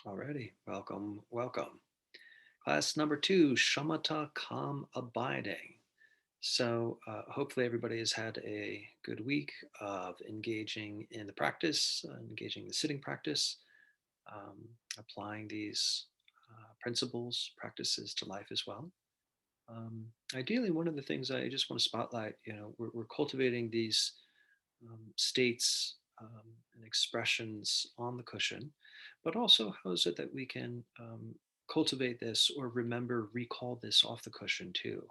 Alrighty, welcome, welcome. Class number two, Shamatha, calm abiding. Hopefully everybody has had a good week of engaging in the practice, engaging in the sitting practice, um, applying these principles, practices to life as well. Ideally, one of the things I just want to spotlight, we're cultivating these states and expressions on the cushion, but also how is it that we can cultivate this or remember, recall this off the cushion too?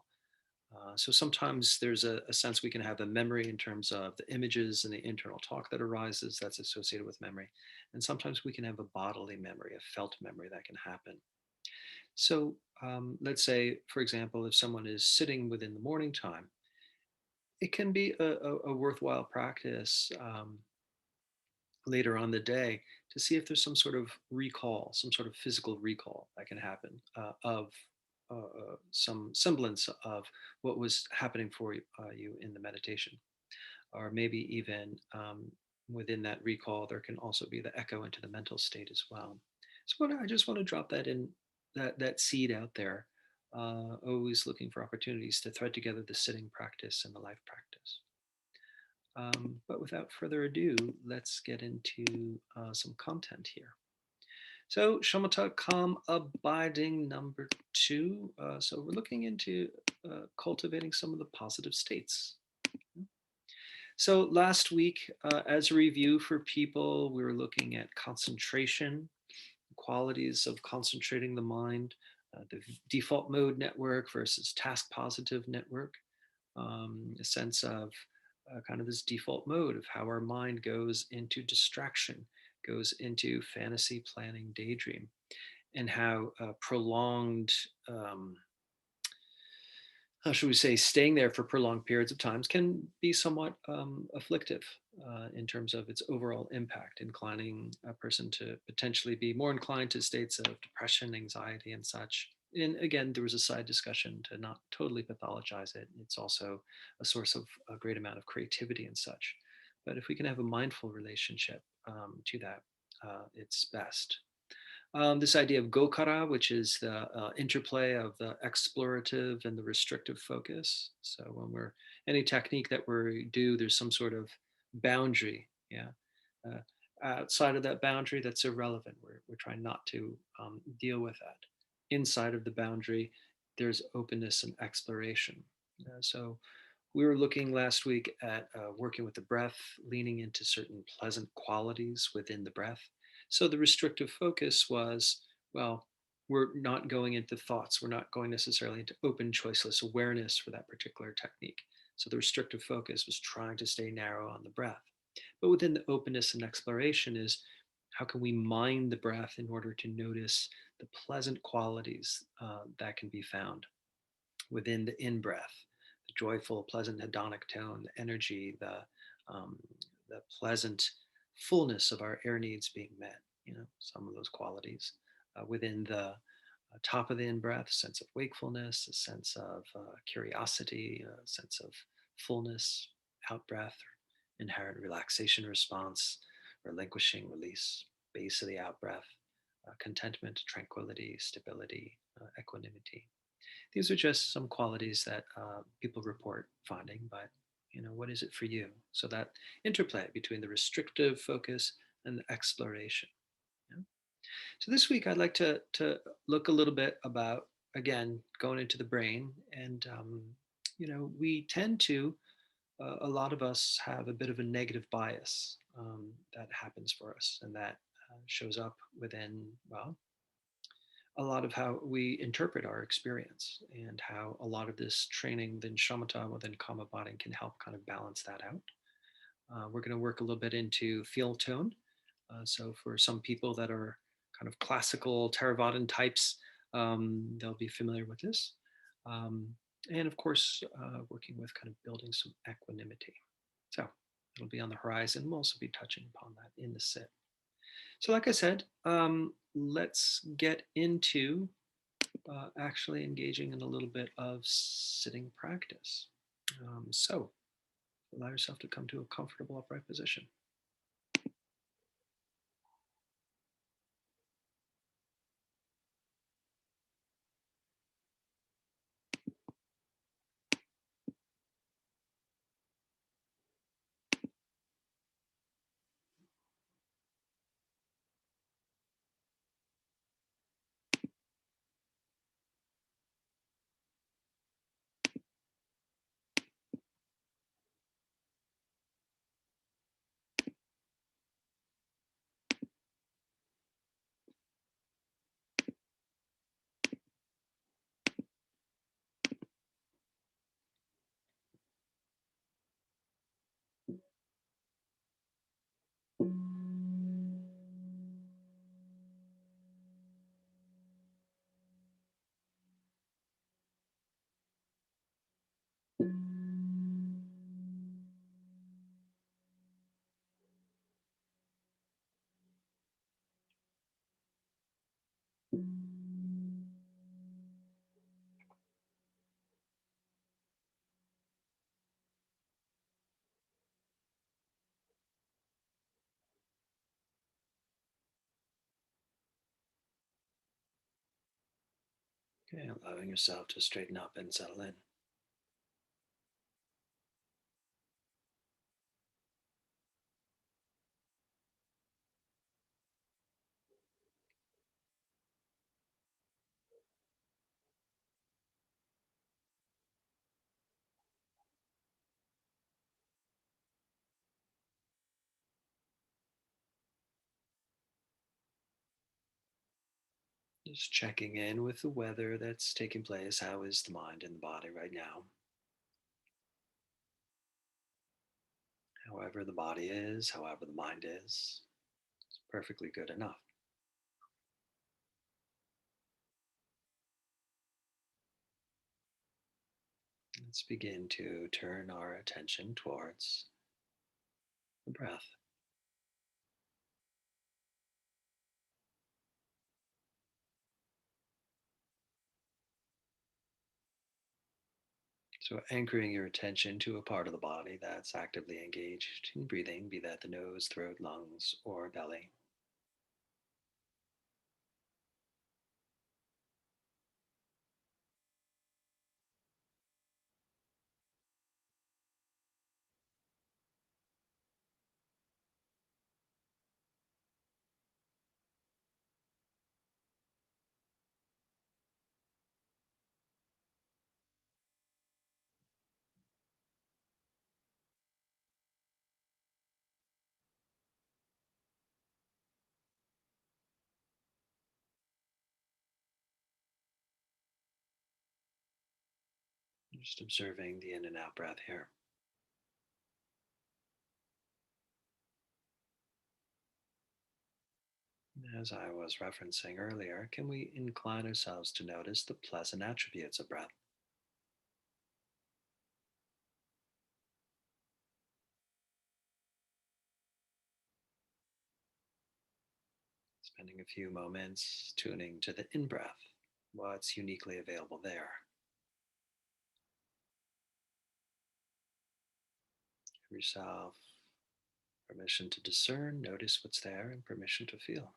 So sometimes there's a sense we can have a memory in terms of the images and the internal talk that arises that's associated with memory. And sometimes we can have a bodily memory, a felt memory that can happen. So let's say, for example, if someone is sitting within the morning time, it can be a worthwhile practice later on the day to see if there's some sort of recall, some sort of physical recall that can happen of some semblance of what was happening for you in the meditation. Or maybe even within that recall, there can also be the echo into the mental state as well. So I just want to drop that in, that seed out there, always looking for opportunities to thread together the sitting practice and the life practice. But without further ado, let's get into some content here. So, shamatha, calm abiding number two. So, we're looking into cultivating some of the positive states. So, last week, as a review for people, we were looking at concentration, qualities of concentrating the mind, the default mode network versus task positive network, a sense of kind of this default mode of how our mind goes into distraction, goes into fantasy planning, daydream, and how prolonged, how should we say, staying there for prolonged periods of times can be somewhat afflictive in terms of its overall impact, inclining a person to potentially be more inclined to states of depression, anxiety, and such. And again, there was a side discussion to not totally pathologize it. It's also a source of a great amount of creativity and such. But if we can have a mindful relationship to that, it's best. This idea of gokara, which is the interplay of the explorative and the restrictive focus. So when we're any technique that we do, there's some sort of boundary. Yeah. Uh, Outside of that boundary, that's irrelevant. We're trying not to deal with that. Inside of the boundary, there's openness and exploration. So we were looking last week at working with the breath, leaning into certain pleasant qualities within the breath. So the restrictive focus was, well, we're not going into thoughts. We're not going necessarily into open, choiceless awareness for that particular technique. So the restrictive focus was trying to stay narrow on the breath. But within the openness and exploration is how can we mind the breath in order to notice the pleasant qualities that can be found within the in breath, the joyful, pleasant hedonic tone, the energy, um, the pleasant fullness of our air needs being met, some of those qualities within the top of the in breath, sense of wakefulness, a sense of curiosity, a sense of fullness, out breath, inherent relaxation response, relinquishing release, base of the out breath, contentment, tranquility, stability, equanimity. These are just some qualities that people report finding, but what is it for you? So that interplay between the restrictive focus and the exploration. Yeah? So this week I'd like to look a little bit about, again, going into the brain. And we tend to, a lot of us have a bit of a negative bias that happens for us, and that shows up within, well, a lot of how we interpret our experience, and how a lot of this training within shamatha, within kama body, can help kind of balance that out. We're going to work a little bit into feel tone. So for some people that are kind of classical Theravadan types, they'll be familiar with this. Um, and of course, working with kind of building some equanimity. So it'll be on the horizon. We'll also be touching upon that in the sit. So like I said, let's get into actually engaging in a little bit of sitting practice. So allow yourself to come to a comfortable upright position. Okay, allowing yourself to straighten up and settle in. Just checking in with the weather that's taking place. How is the mind and the body right now? However, the body is, however, the mind is, it's perfectly good enough. Let's begin to turn our attention towards the breath. So, anchoring your attention to a part of the body that's actively engaged in breathing, be that the nose, throat, lungs, or belly. Just observing the in and out breath here. As I was referencing earlier, can we incline ourselves to notice the pleasant attributes of breath? Spending a few moments tuning to the in breath, what's uniquely available there. Give yourself permission to discern, notice what's there, and permission to feel.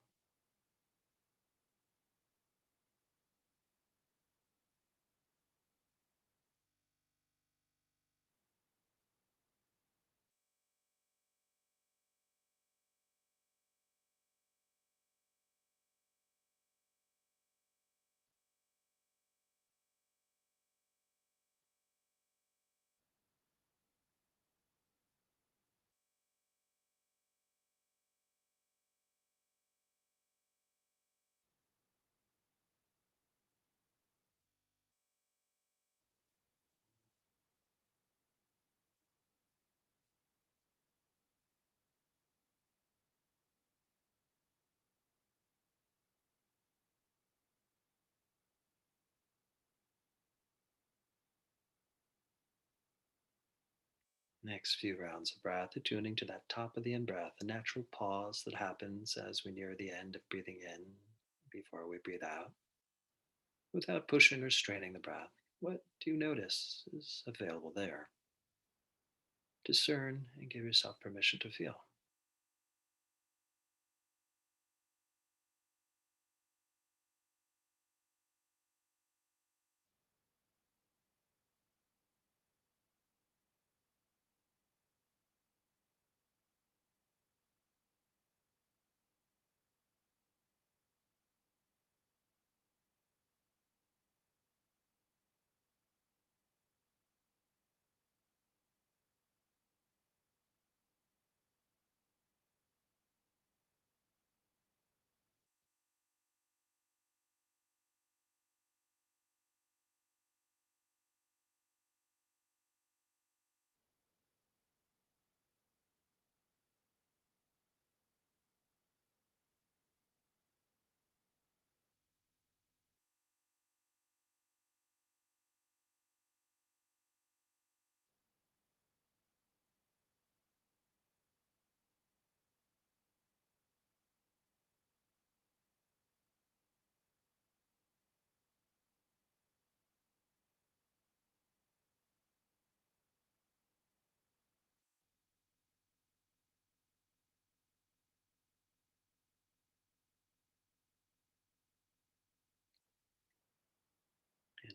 Next few rounds of breath, attuning to that top of the in breath, the natural pause that happens as we near the end of breathing in before we breathe out, without pushing or straining the breath. What do you notice is available there? Discern and give yourself permission to feel.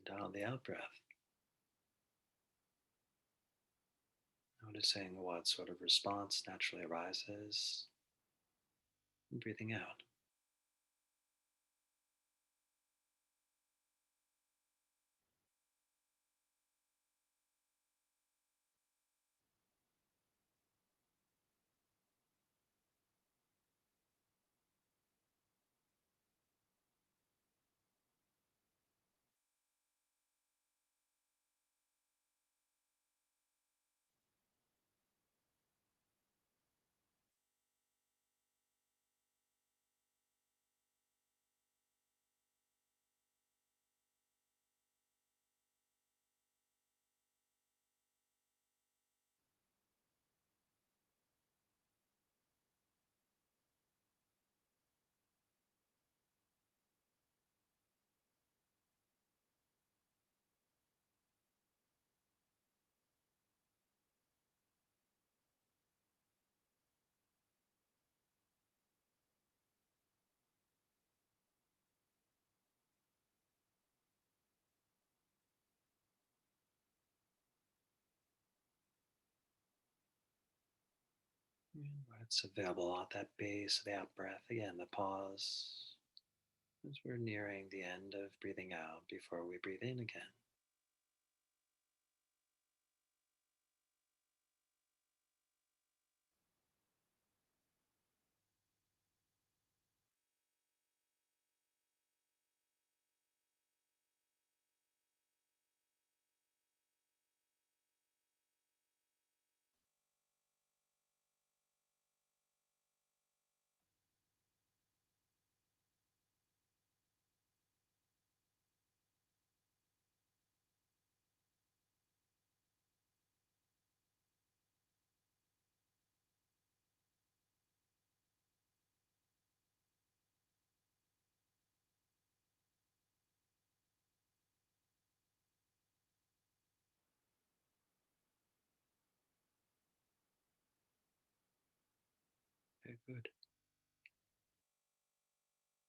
And on the out breath, noticing what sort of response naturally arises, and breathing out. And what's available at that base of the out breath, again, the pause as we're nearing the end of breathing out before we breathe in again. Okay, good.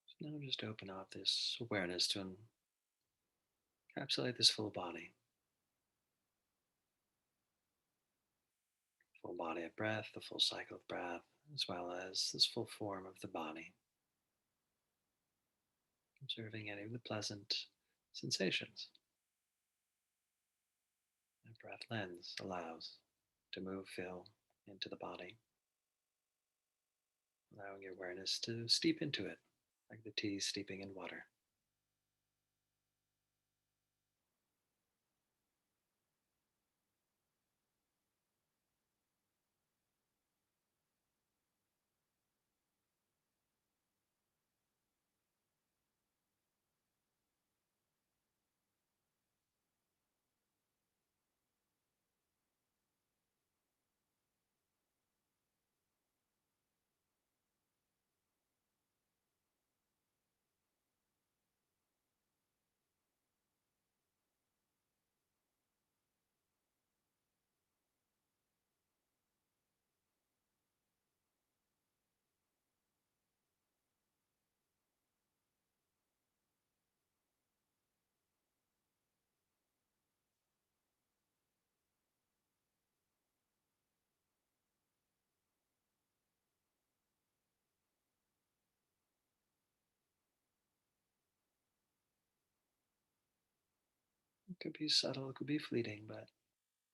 So now just open up this awareness to encapsulate this full body, full body of breath, the full cycle of breath, as well as this full form of the body, observing any of the pleasant sensations that breath lends, allows to move, fill into the body, allowing your awareness to steep into it, like the tea steeping in water. It could be subtle, it could be fleeting, but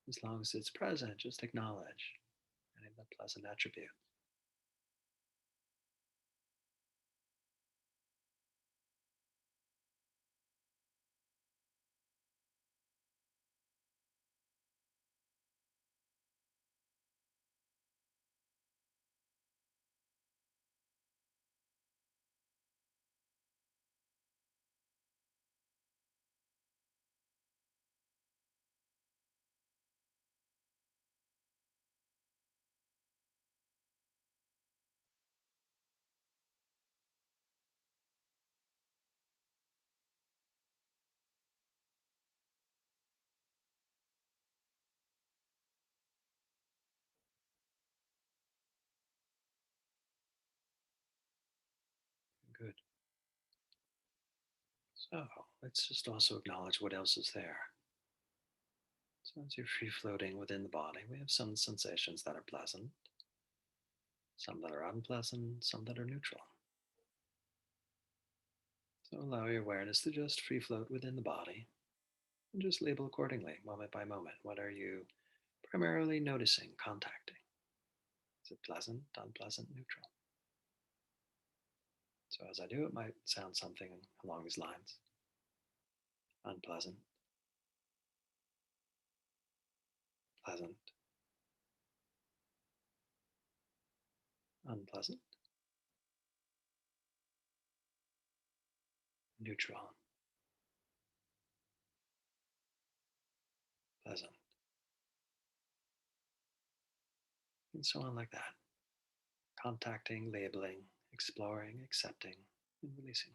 as long as it's present, just acknowledge any of the pleasant attributes. Oh, let's just also acknowledge what else is there. So as you're free floating within the body, we have some sensations that are pleasant, some that are unpleasant, some that are neutral. So allow your awareness to just free float within the body and just label accordingly, moment by moment. What are you primarily noticing, contacting? Is it pleasant, unpleasant, neutral? So as I do, it might sound something along these lines: unpleasant, pleasant, unpleasant, neutral, pleasant, and so on like that. Contacting, labeling, exploring, accepting, and releasing.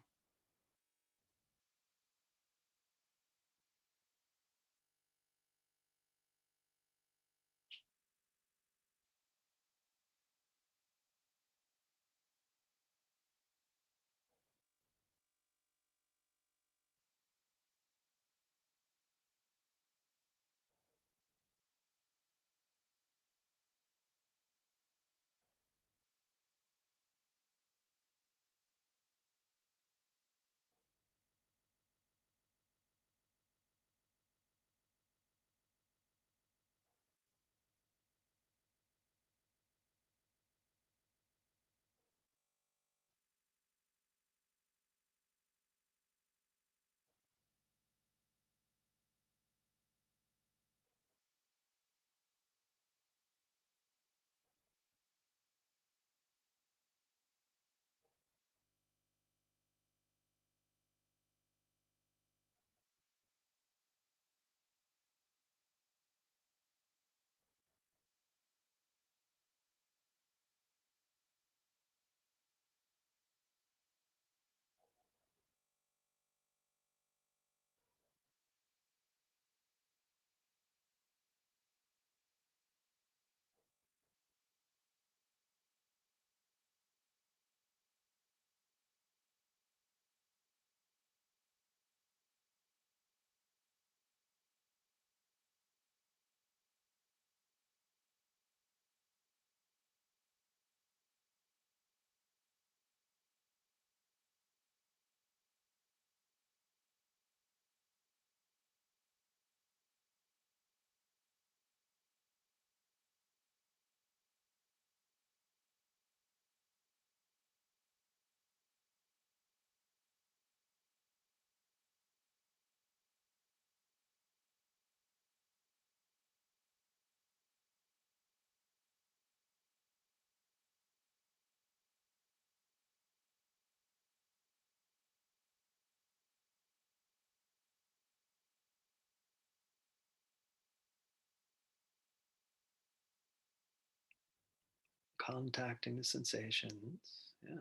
Contacting the sensations, yeah,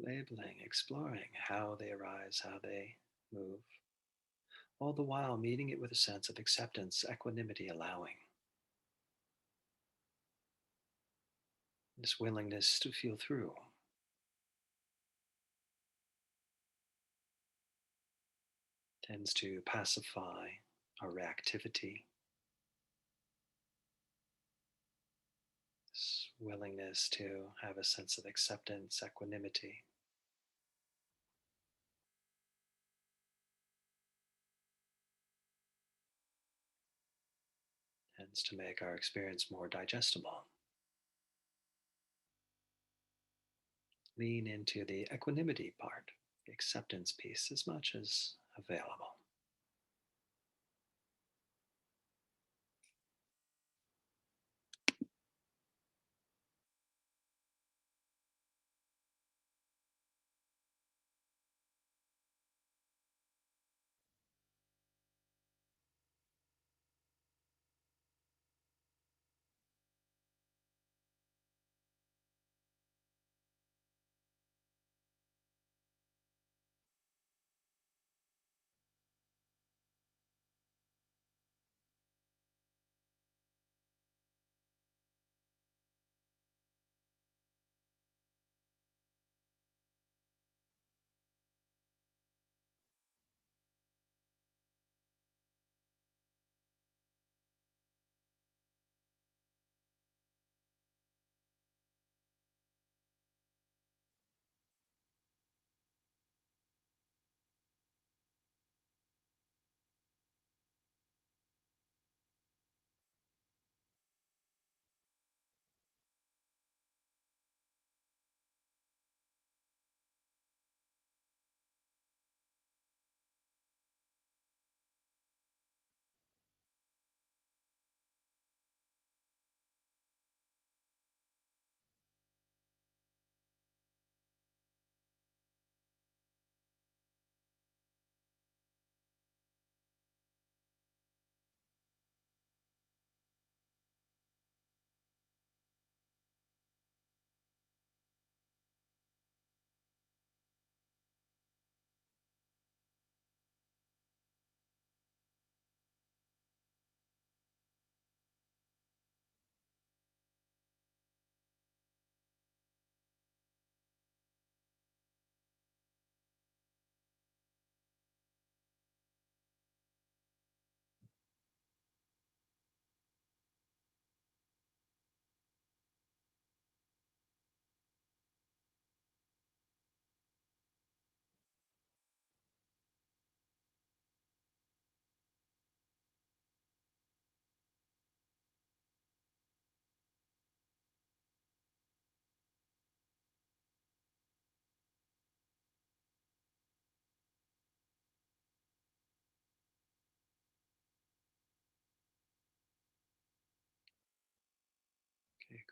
labeling, exploring how they arise, how they move, all the while meeting it with a sense of acceptance, equanimity, allowing, this willingness to feel through tends to pacify our reactivity. This willingness to have a sense of acceptance, equanimity, tends to make our experience more digestible. Lean into the equanimity part, the acceptance piece, as much as available.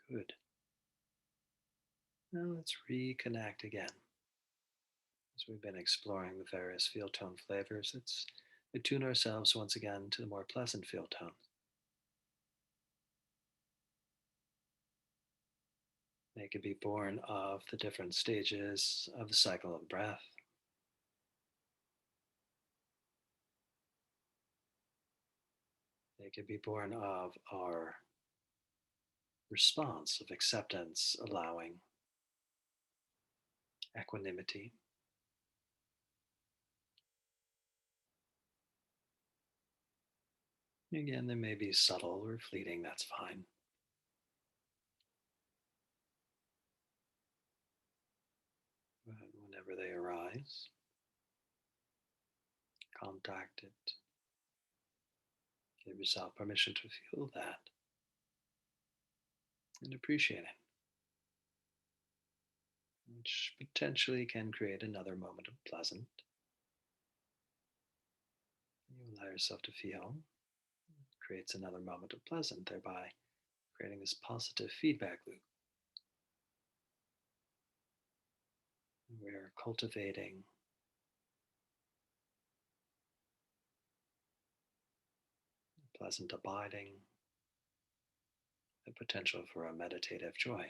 Good. Now let's reconnect again. As we've been exploring the various feel tone flavors, let's attune ourselves once again to the more pleasant feel tones. They could be born of the different stages of the cycle of breath. They could be born of our response of acceptance, allowing equanimity. Again, they may be subtle or fleeting, that's fine. But whenever they arise, contact it. Give yourself permission to feel that and appreciate it, which potentially can create another moment of pleasant. You allow yourself to feel, creates another moment of pleasant, thereby creating this positive feedback loop. We're cultivating pleasant abiding, the potential for a meditative joy.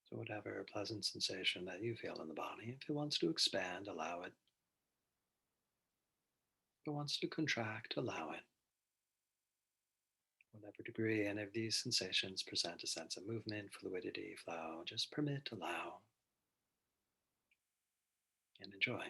So, whatever pleasant sensation that you feel in the body, if it wants to expand, allow it. If it wants to contract, allow it. Whatever degree any of these sensations present a sense of movement, fluidity, flow, just permit, allow, and enjoy.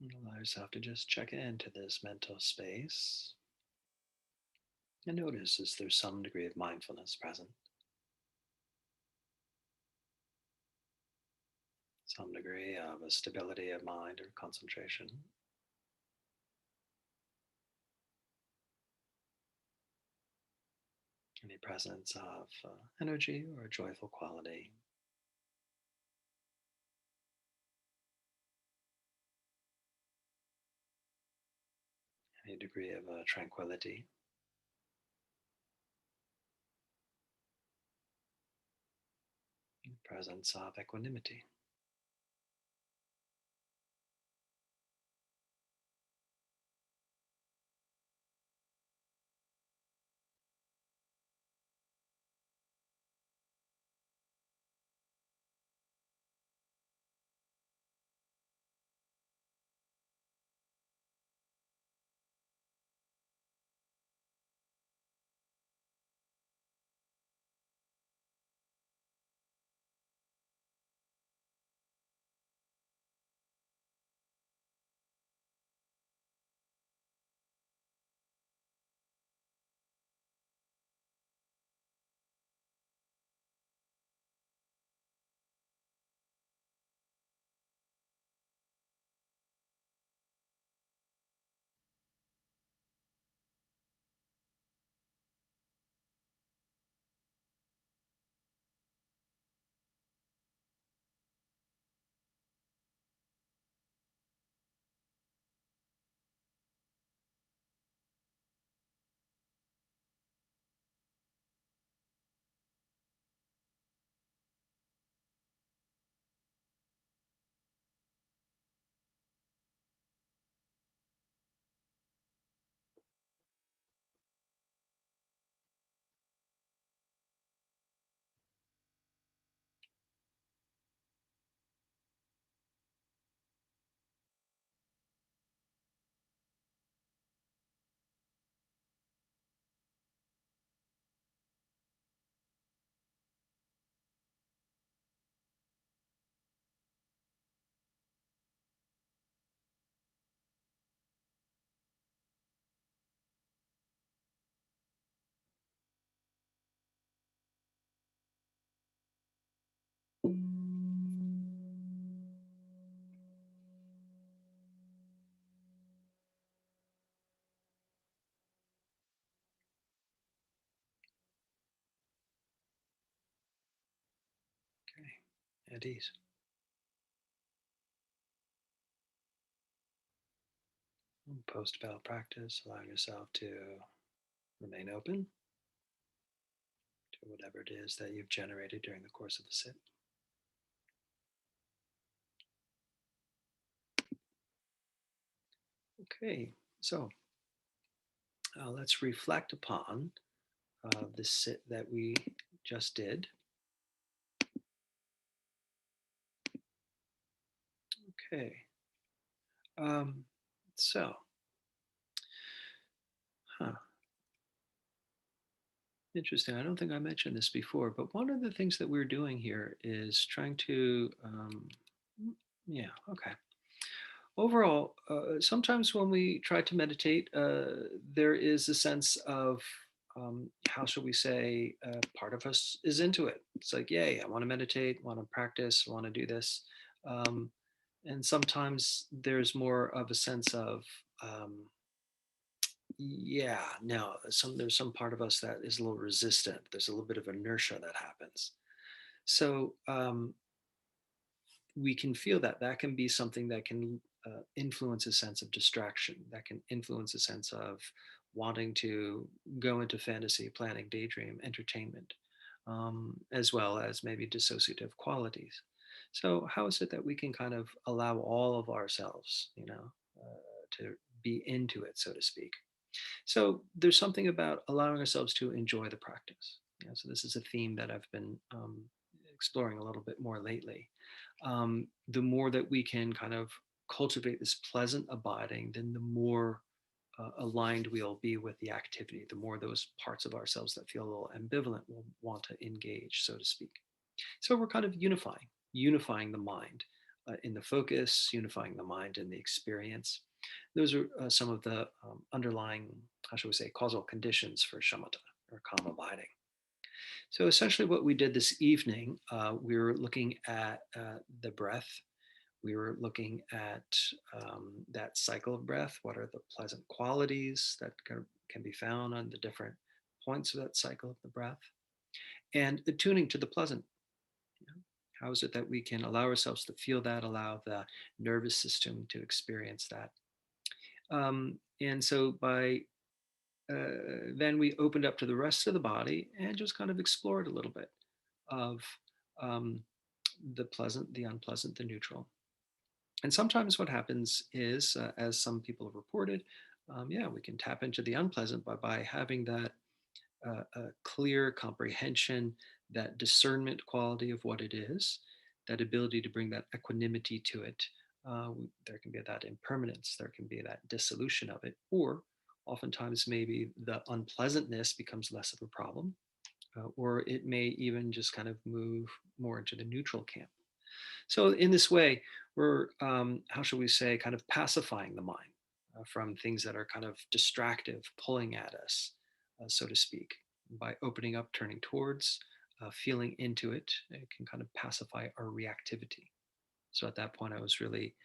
And allow yourself to just check into this mental space and notice is there some degree of mindfulness present, some degree of a stability of mind or concentration, any presence of energy or a joyful quality, any degree of tranquility, presence of equanimity. Okay, at ease. Post bell practice, allow yourself to remain open to whatever it is that you've generated during the course of the sit. Okay, so let's reflect upon the sit that we just did. Okay, um, so, huh, interesting. I don't think I mentioned this before, but one of the things that we're doing here is trying to, yeah, okay. Overall, sometimes when we try to meditate, there is a sense of, how shall we say, part of us is into it. It's like, yay, I want to meditate, want to practice, want to do this. Um, and sometimes there's more of a sense of, yeah, no, there's some part of us that is a little resistant. There's a little bit of inertia that happens. So we can feel that that can be something that can influence a sense of distraction, that can influence a sense of wanting to go into fantasy, planning, daydream, entertainment, as well as maybe dissociative qualities. So how is it that we can kind of allow all of ourselves, to be into it, so to speak? So there's something about allowing ourselves to enjoy the practice. So this is a theme that I've been exploring a little bit more lately. The more that we can kind of cultivate this pleasant abiding, then the more aligned we'll be with the activity, the more those parts of ourselves that feel a little ambivalent will want to engage, so to speak. So we're kind of unifying the mind. in the focus, unifying the mind and the experience. Those are some of the underlying, how shall we say, causal conditions for shamatha or calm abiding. So essentially, what we did this evening, we were looking at the breath. We were looking at that cycle of breath. What are the pleasant qualities that can be found on the different points of that cycle of the breath? And attuning to the pleasant. You know, how is it that we can allow ourselves to feel that, allow the nervous system to experience that? And so by then we opened up to the rest of the body and just kind of explored a little bit of um, the pleasant, the unpleasant, the neutral. And sometimes what happens is, as some people have reported, yeah, we can tap into the unpleasant by having that clear comprehension, that discernment quality of what it is, that ability to bring that equanimity to it. There can be that impermanence, there can be that dissolution of it, or oftentimes maybe the unpleasantness becomes less of a problem, or it may even just kind of move more into the neutral camp. So in this way, we're, how shall we say, kind of pacifying the mind from things that are kind of distractive, pulling at us, so to speak, by opening up, turning towards, feeling into it. It can kind of pacify our reactivity. So at that point, I was really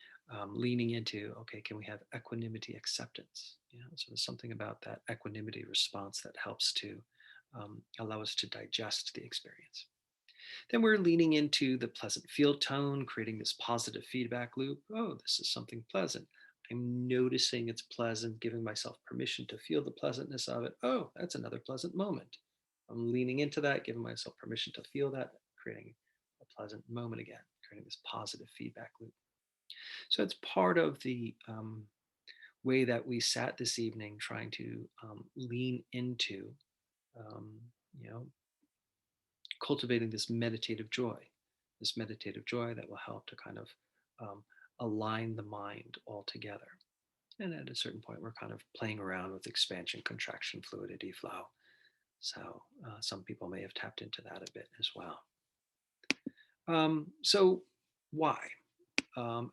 leaning into, okay, can we have equanimity acceptance? You know, so there's something about that equanimity response that helps to allow us to digest the experience. Then we're leaning into the pleasant field tone, creating this positive feedback loop. Oh, this is something pleasant. I'm noticing it's pleasant, giving myself permission to feel the pleasantness of it. Oh, that's another pleasant moment. I'm leaning into that, giving myself permission to feel that, creating a pleasant moment again, creating this positive feedback loop. So it's part of the way that we sat this evening, trying to lean into, um, you know, cultivating this meditative joy that will help to kind of um, align the mind all together. And at a certain point, we're kind of playing around with expansion, contraction, fluidity, flow. So some people may have tapped into that a bit as well. So why?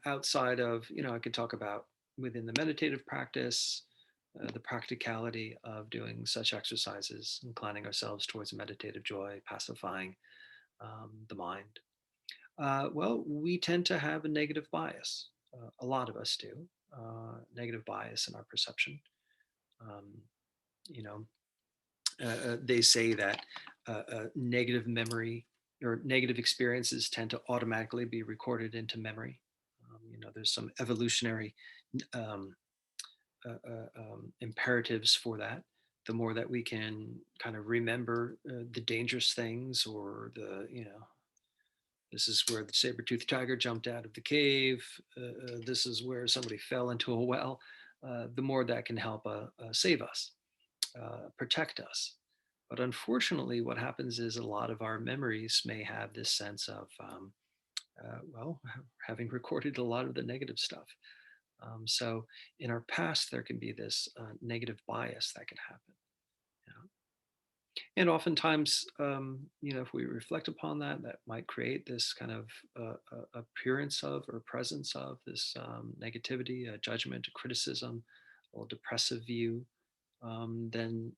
Outside of, I could talk about within the meditative practice, the practicality of doing such exercises, inclining ourselves towards meditative joy, pacifying the mind. Well, we tend to have a negative bias. A lot of us do. Negative bias in our perception. Um, you know, they say that negative memory or negative experiences tend to automatically be recorded into memory. There's some evolutionary um, imperatives for that. The more that we can kind of remember the dangerous things, or this is where the saber-toothed tiger jumped out of the cave. This is where somebody fell into a well. The more that can help save us, protect us. But unfortunately, what happens is a lot of our memories may have this sense of, well, having recorded a lot of the negative stuff. So in our past, there can be this negative bias that can happen. You know? And oftentimes, if we reflect upon that, that might create this kind of appearance of or presence of this negativity, a judgment, a criticism, a depressive view. Then,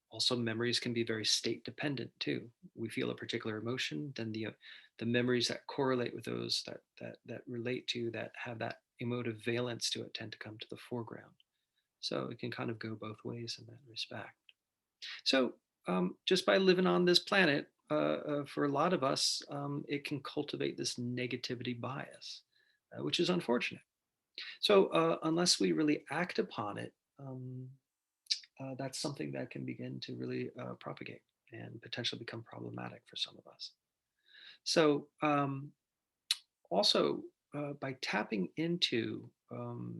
also memories can be very state dependent too. We feel a particular emotion, then the memories that correlate with those that relate to that have that emotive valence to it tend to come to the foreground. So it can kind of go both ways in that respect. So just by living on this planet, for a lot of us, it can cultivate this negativity bias, which is unfortunate. So unless we really act upon it, that's something that can begin to really propagate and potentially become problematic for some of us. So also by tapping into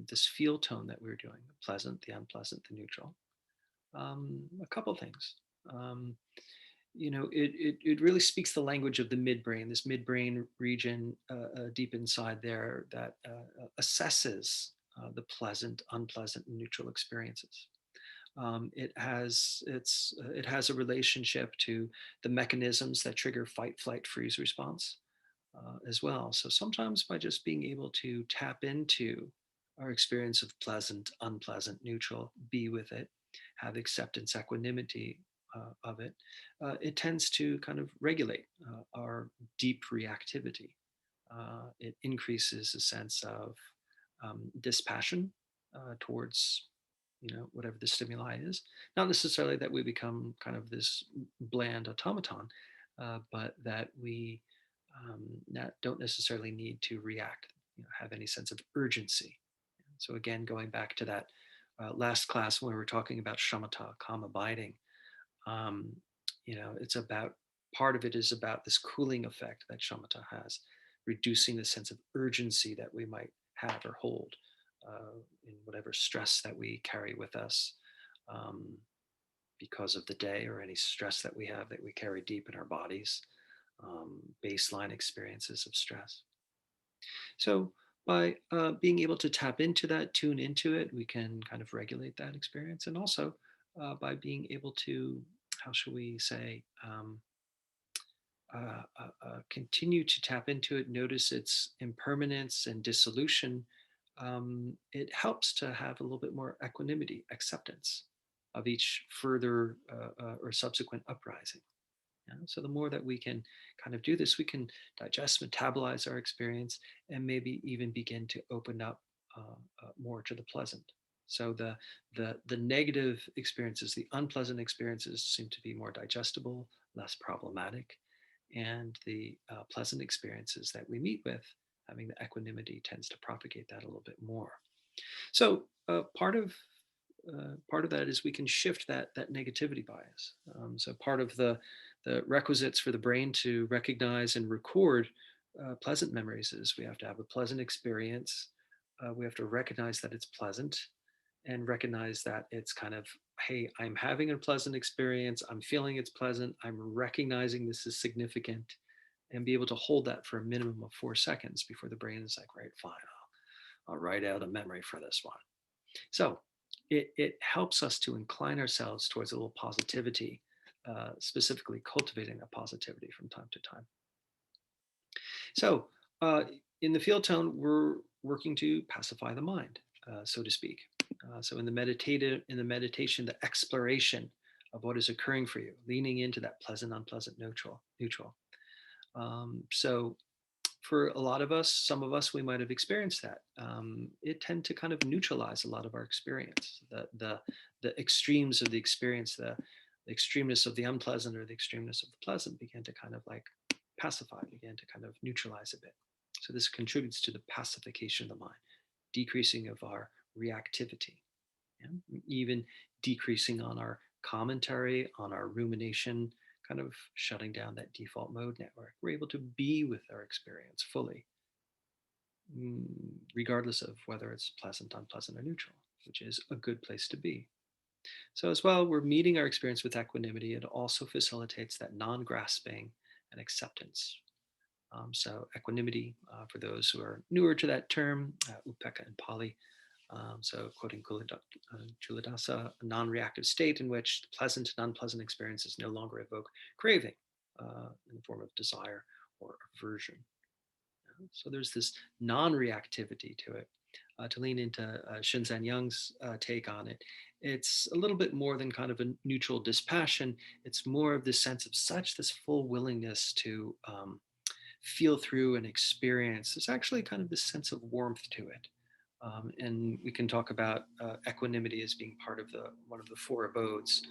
this feel tone that we're doing, the pleasant, the unpleasant, the neutral, a couple things. Um, it really speaks the language of the midbrain, this midbrain region deep inside there that assesses the pleasant, unpleasant, and neutral experiences. It has a relationship to the mechanisms that trigger fight, flight, freeze response. as well. So sometimes by just being able to tap into our experience of pleasant, unpleasant, neutral, be with it, have acceptance, equanimity of it, it tends to kind of regulate our deep reactivity. It increases a sense of dispassion towards whatever the stimuli is. Not necessarily that we become kind of this bland automaton, but that we don't necessarily need to react, have any sense of urgency. So again, going back to that last class when we were talking about shamatha, calm abiding, um, it's about, part of it is about this cooling effect that shamatha has, reducing the sense of urgency that we might have or hold in whatever stress that we carry with us um, because of the day, or any stress that we have that we carry deep in our bodies, baseline experiences of stress. So by being able to tap into that, tune into it, we can kind of regulate that experience. And also by being able to, how shall we say, continue to tap into it, notice its impermanence and dissolution, it helps to have a little bit more equanimity, acceptance of each further or subsequent uprising. Yeah? So the more that we can kind of do this, we can digest, metabolize our experience, and maybe even begin to open up more to the pleasant. So the negative experiences, the unpleasant experiences, seem to be more digestible, less problematic, and the pleasant experiences that we meet with, having the equanimity tends to propagate that a little bit more. So part of that is we can shift that negativity bias. So part of the requisites for the brain to recognize and record pleasant memories is we have to have a pleasant experience. We have to recognize that it's pleasant, and recognize that it's kind of, hey, I'm having a pleasant experience. I'm feeling it's pleasant. I'm recognizing this is significant, and be able to hold that for a minimum of 4 seconds before the brain is like, right, fine, I'll write out a memory for this one. So it helps us to incline ourselves towards a little positivity, specifically cultivating that positivity from time to time. So in the field tone, we're working to pacify the mind, so to speak. So in the meditation, the exploration of what is occurring for you, leaning into that pleasant, unpleasant, neutral. So for a lot of us, some of us, we might have experienced that. It tend to kind of neutralize a lot of our experience. The extremes of the experience, the extremeness of the unpleasant or the extremeness of the pleasant, began to kind of like pacify, began to kind of neutralize a bit. So this contributes to the pacification of the mind, decreasing of our reactivity, yeah? Even decreasing on our commentary, on our rumination, kind of shutting down that default mode network. We're able to be with our experience fully, regardless of whether it's pleasant, unpleasant, or neutral, which is a good place to be. So, as well, we're meeting our experience with equanimity. It also facilitates that non grasping and acceptance. So, equanimity, for those who are newer to that term, upeka in Pali. So, quoting Culadasa, a non reactive state in which the pleasant and unpleasant experiences no longer evoke craving in the form of desire or aversion. So there's this non-reactivity to it. To lean into Shinzen Young's take on it, it's a little bit more than kind of a neutral dispassion. It's more of this sense of this full willingness to feel through and experience. There's actually kind of this sense of warmth to it. And we can talk about equanimity as being part of the one of the four abodes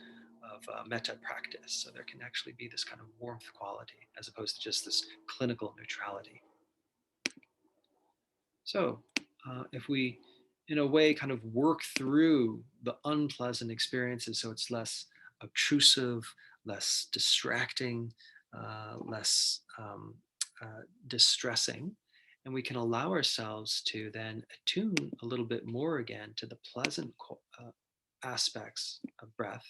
of metta practice. So there can actually be this kind of warmth quality as opposed to just this clinical neutrality. So, if we, in a way, kind of work through the unpleasant experiences so it's less obtrusive, less distracting, less distressing, and we can allow ourselves to then attune a little bit more again to the pleasant aspects of breath.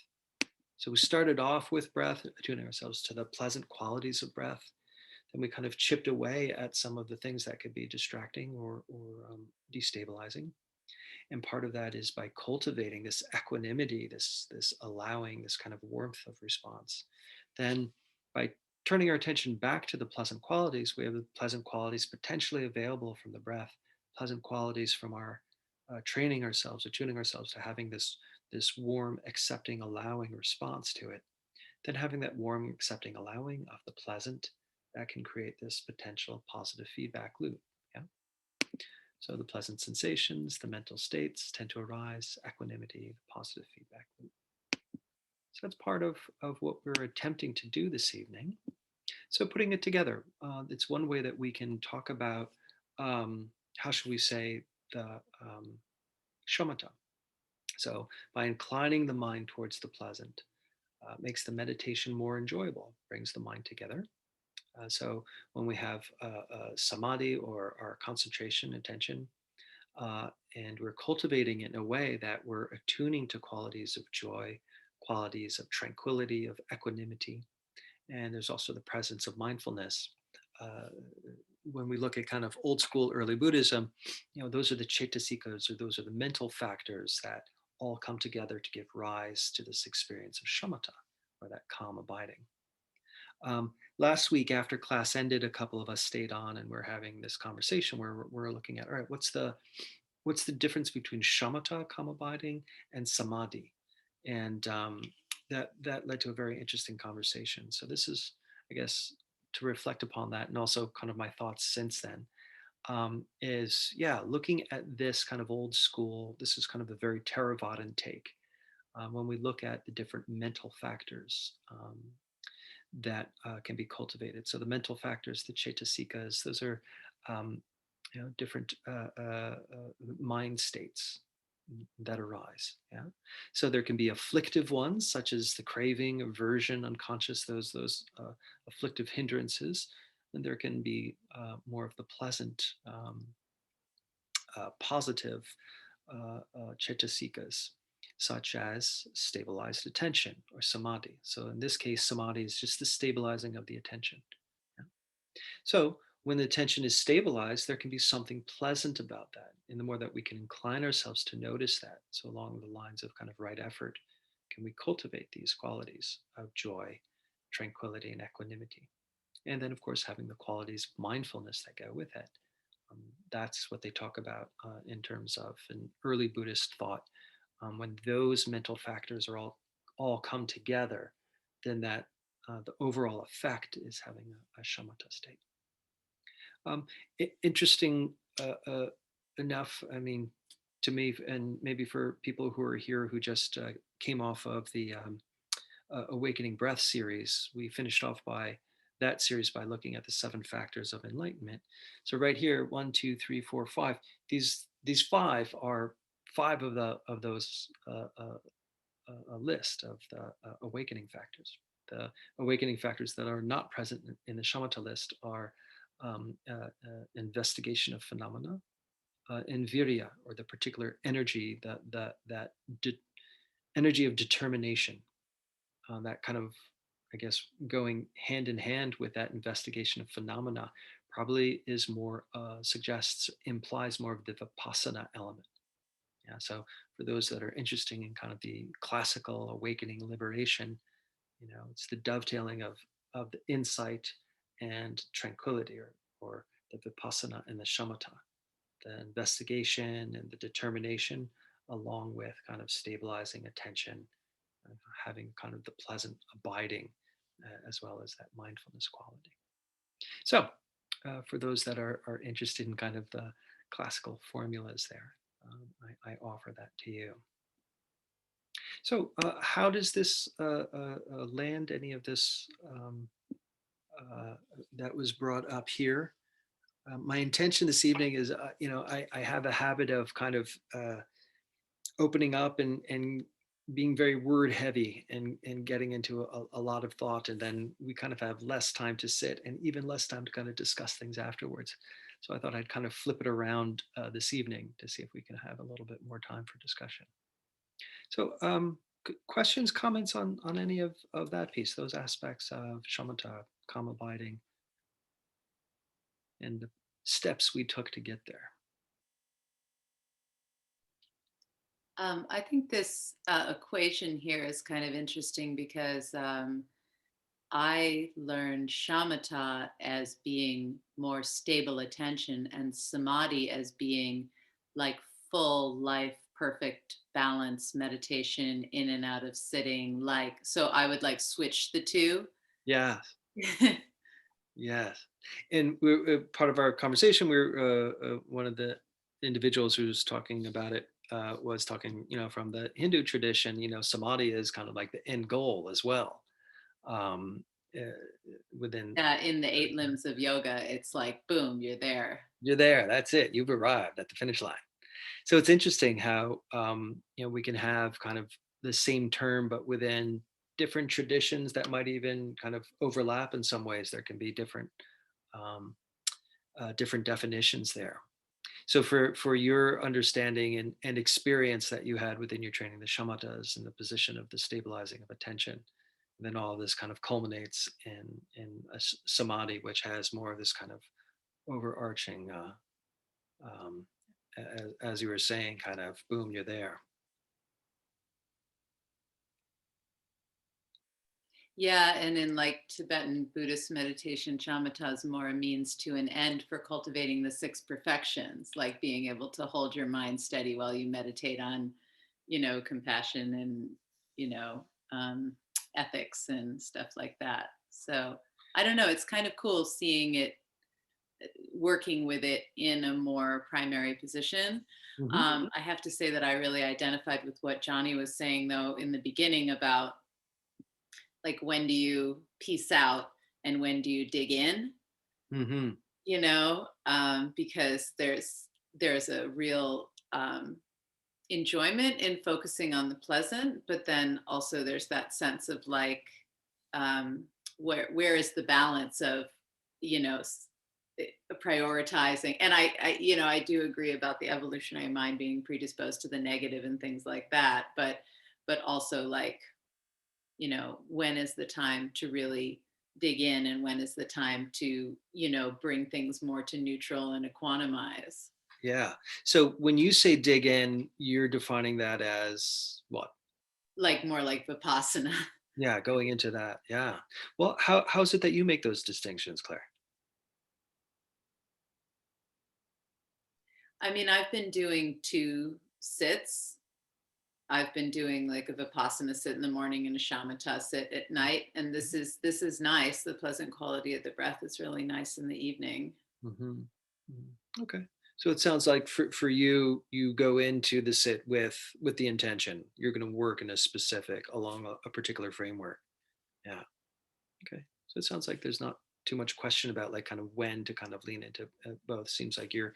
So we started off with breath, attuning ourselves to the pleasant qualities of breath. Then we kind of chipped away at some of the things that could be distracting or destabilizing. And part of that is by cultivating this equanimity, this allowing, this kind of warmth of response. Then by turning our attention back to the pleasant qualities, we have the pleasant qualities potentially available from the breath, pleasant qualities from our training ourselves, attuning ourselves to having this warm, accepting, allowing response to it. Then having that warm, accepting, allowing of the pleasant, that can create this potential positive feedback loop. Yeah. So the pleasant sensations, the mental states tend to arise, equanimity, the positive feedback loop. So that's part of what we're attempting to do this evening. So putting it together, it's one way that we can talk about, how should we say, the shamatha. So by inclining the mind towards the pleasant, makes the meditation more enjoyable, brings the mind together. So when we have samadhi or our concentration, attention, and we're cultivating it in a way that we're attuning to qualities of joy, qualities of tranquility, of equanimity, and there's also the presence of mindfulness. Uh, when we look at kind of old school early Buddhism, those are the chaitasikas, or those are the mental factors that all come together to give rise to this experience of shamatha, or that calm abiding. Last week, after class ended, a couple of us stayed on, and we're having this conversation where we're looking at, all right, what's the difference between shamatha, calm abiding, and samadhi? And that led to a very interesting conversation. So this is, I guess, to reflect upon that, and also kind of my thoughts since then. Is, yeah, looking at this kind of old school. This is kind of a very Theravadan take, when we look at the different mental factors, that can be cultivated. So the mental factors, the chaitasikas, those are, um, different mind states that arise. Yeah. So there can be afflictive ones, such as the craving, aversion, unconscious, those afflictive hindrances. And there can be more of the pleasant, positive chaitasikas, such as stabilized attention or samadhi. So in this case, samadhi is just the stabilizing of the attention. Yeah. So when the attention is stabilized, there can be something pleasant about that. And the more that we can incline ourselves to notice that, so along the lines of kind of right effort, can we cultivate these qualities of joy, tranquility, and equanimity? And then, of course, having the qualities of mindfulness that go with it. That's what they talk about in terms of an early Buddhist thought. When those mental factors are all come together, then that the overall effect is having a shamatha state. Um, Interesting enough, I mean, to me, and maybe for people who are here who just came off of the Awakening Breath series, we finished off by that series by looking at the 7 factors of enlightenment. So right here, 1, 2, 3, 4, 5. These 5 are 5 of those a list of the awakening factors. The awakening factors that are not present in the shamatha list are investigation of phenomena, and virya, or the particular energy, that energy of determination, that kind of, I guess, going hand in hand with that investigation of phenomena, probably is more, suggests, implies more of the vipassana element. Yeah. So for those that are interested in kind of the classical awakening liberation, it's the dovetailing of the insight and tranquility, or the vipassana and the shamatha, the investigation and the determination, along with kind of stabilizing attention, having kind of the pleasant abiding, as well as that mindfulness quality. So, for those that are interested in kind of the classical formulas there, I offer that to you. So, how does this land? Any of this uh, that was brought up here? My intention this evening is, I have a habit of kind of opening up and being very word heavy, and getting into a lot of thought, and then we kind of have less time to sit, and even less time to kind of discuss things afterwards. So I thought I'd kind of flip it around this evening to see if we can have a little bit more time for discussion. So questions, comments on any of that piece, those aspects of shamatha, calm abiding, and the steps we took to get there. I think this equation here is kind of interesting because I learned shamatha as being more stable attention and samadhi as being like full life, perfect balance meditation in and out of sitting. Like, so I would like switch the two. Yes. Yes. And we're part of our conversation. We're one of the individuals who's talking about it was talking, from the Hindu tradition. Samadhi is kind of like the end goal as well. Um, uh, Within In the eight limbs of yoga, it's like, boom, you're there. you're there. That's it. You've arrived at the finish line. So it's interesting how we can have kind of the same term, but within different traditions that might even kind of overlap in some ways. There can be um, different definitions there. So for your understanding and experience that you had within your training, the shamatas and the position of the stabilizing of attention, and then all of this kind of culminates in a samadhi, which has more of this kind of overarching, um, as you were saying, kind of boom, you're there. Yeah, and in like Tibetan Buddhist meditation, shamatha is more a means to an end for cultivating the six perfections, like being able to hold your mind steady while you meditate on, compassion and, you know, um, ethics and stuff like that. So I don't know, it's kind of cool seeing it, working with it in a more primary position. Hmm. I have to say that I really identified with what Johnny was saying, though, in the beginning about like when do you peace out and when do you dig in, Hmm. because there's a real enjoyment in focusing on the pleasant, but then also there's that sense of like, um, where is the balance of, you know prioritizing. And I do agree about the evolutionary mind being predisposed to the negative and things like that, but also like, when is the time to really dig in and when is the time to, bring things more to neutral and equanimize. Yeah. So when you say dig in, you're defining that as what? Like more like Vipassana. Yeah, going into that. Yeah. Well, how is it that you make those distinctions, Claire? I mean, I've been doing two sits. I've been doing like a Vipassana sit in the morning and a shamatha sit at night. And this is nice. The pleasant quality of the breath is really nice in the evening. Hmm. Okay. So it sounds like for you, you go into the sit with the intention. You're going to work in a specific along a particular framework. Yeah. Okay. So it sounds like there's not too much question about like kind of when to kind of lean into both. Seems like you're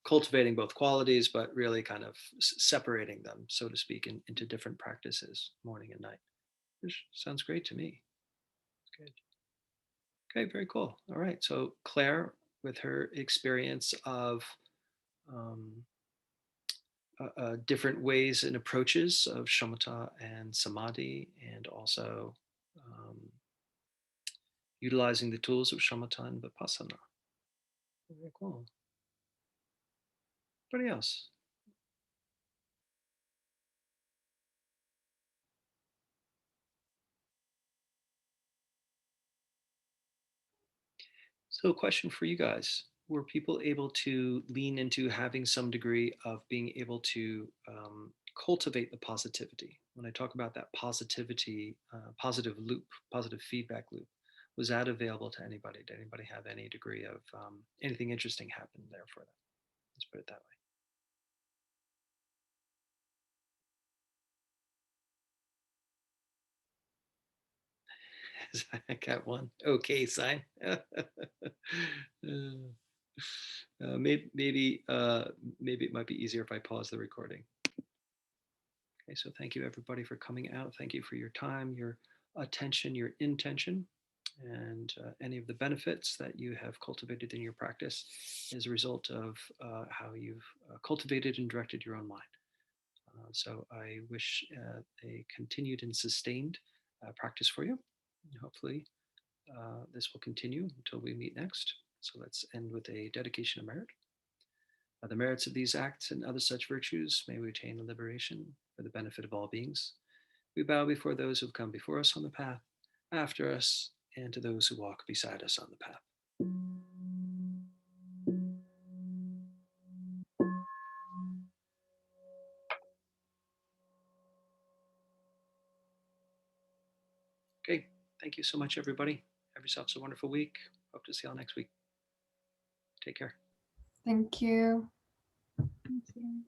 cultivating both qualities, but really kind of separating them, so to speak, into different practices, morning and night. Which sounds great to me. Good. Okay, very cool. All right. So Claire, with her experience of um, different ways and approaches of shamatha and samadhi, and also um, utilizing the tools of shamatha and vipassana. Very cool. Anybody else? So, a question for you guys. Were people able to lean into having some degree of being able to cultivate the positivity? When I talk about that positivity, positive loop, positive feedback loop, was that available to anybody? Did anybody have any degree of anything interesting happen there for them? Let's put it that way. I got one okay sign. Maybe it might be easier if I pause the recording. Okay, so thank you everybody for coming out. Thank you for your time, your attention, your intention, and any of the benefits that you have cultivated in your practice as a result of how you've cultivated and directed your own mind. So I wish a continued and sustained practice for you. Hopefully, this will continue until we meet next. So let's end with a dedication of merit. By the merits of these acts and other such virtues, may we attain liberation for the benefit of all beings. We bow before those who have come before us on the path after us, and to those who walk beside us on the path. Okay, thank you so much, everybody. Have yourselves a wonderful week. Hope to see y'all next week. Take care. Thank you. Thank you.